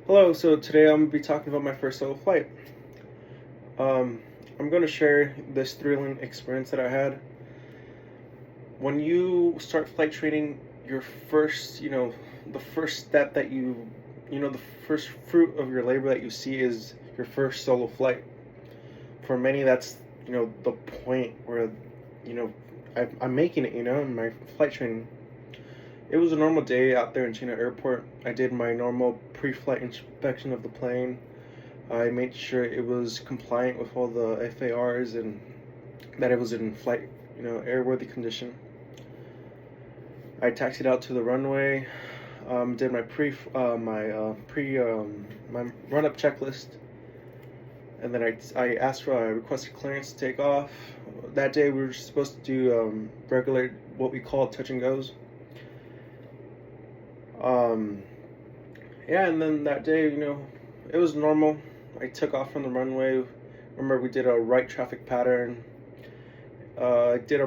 Hello, so today I'm going to be talking about my first solo flight. Um, I'm going to share this thrilling experience that I had. When you start flight training, your first, the first step that the first fruit of your labor that you see is your first solo flight. For many, that's, the point where, you know, I'm making it, in my flight training. It was a normal day out there in Chino Airport. I did my normal pre-flight inspection of the plane. I made sure it was compliant with all the FARs and that it was in flight, airworthy condition. I taxied out to the runway, did my my run-up checklist, and then I asked for I requested clearance to take off. That day we were supposed to do regular what we call touch and goes. Yeah, and then that day, it was normal. I took off from the runway. Remember, we did a right traffic pattern. I did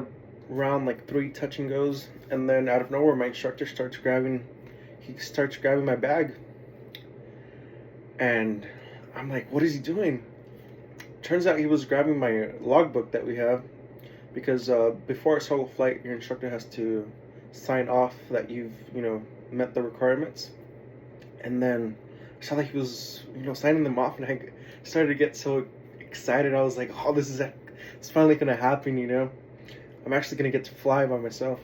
around like 3 touch and goes, and then out of nowhere, my instructor starts grabbing my bag, and I'm like, what is he doing? Turns out he was grabbing my logbook that we have, because before a solo flight, your instructor has to sign off that you've met the requirements. And then I saw that he was signing them off, and I started to get so excited. I was like, oh, it's finally gonna happen. I'm actually gonna get to fly by myself.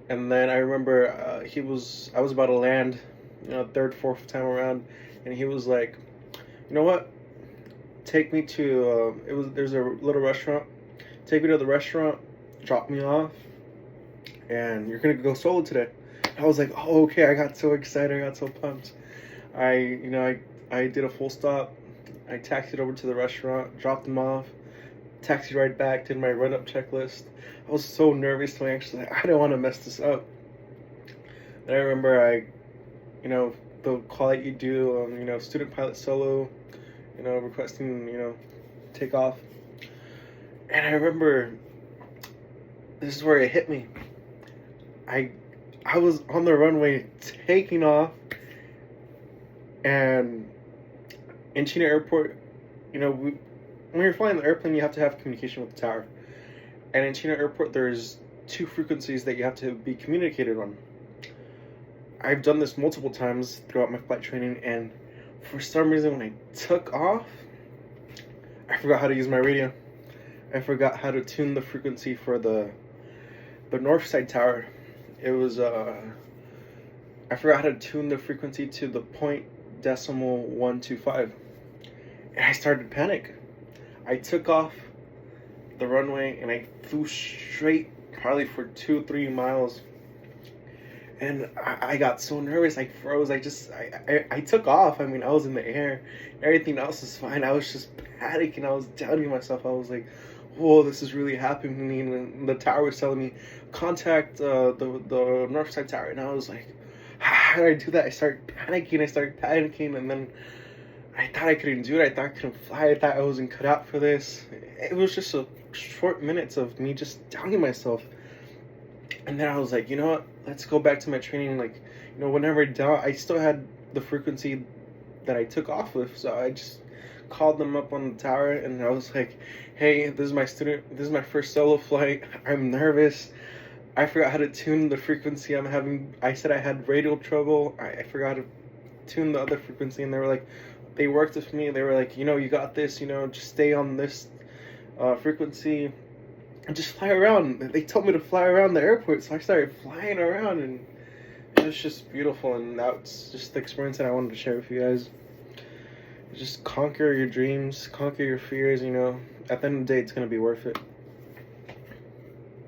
And then I remember I was about to land, third, fourth time around, and he was like, you know what? Take me to there's a little restaurant. Take me to the restaurant, drop me off, and you're gonna go solo today. I was like, oh, okay. I got so excited. I got so pumped. I did a full stop. I taxied over to the restaurant, dropped them off, taxied right back, did my run-up checklist. I was so nervous. So I don't want to mess this up. And I remember the call that you do, student pilot solo, requesting, take off. And I remember this is where it hit me. I was on the runway taking off, and in Chino Airport, when you're flying the airplane, you have to have communication with the tower. And in Chino Airport, there's 2 frequencies that you have to be communicated on. I've done this multiple times throughout my flight training, and for some reason, when I took off, I forgot how to use my radio. I forgot how to tune the frequency for the north side tower. It was I forgot how to tune the frequency to the 0.125, and I started to panic. I took off the runway and I flew straight, probably for 2-3 miles, and I got so nervous. I froze. I took off. I mean, I was in the air. Everything else was fine. I was just panicking. I was doubting myself. I was like, whoa, this is really happening. And the tower was telling me, contact the north side tower. And I was like, how did I do that? I started panicking. And then I thought I couldn't do it. I thought I couldn't fly. I thought I wasn't cut out for this. It was just a short minutes of me just doubting myself. And then I was like, you know what? Let's go back to my training. Like, whenever I doubt, I still had the frequency that I took off with. So I just called them up on the tower, and I was like, hey, this is my first solo flight. I'm nervous. I forgot how to tune the frequency I'm having. I said I had radio trouble. I forgot to tune the other frequency, and they worked with me. They were like, you got this, just stay on this frequency and just fly around. They told me to fly around the airport, so I started flying around, and it was just beautiful. And that's just the experience that I wanted to share with you guys. Just conquer your dreams, conquer your fears. At the end of the day, it's going to be worth it.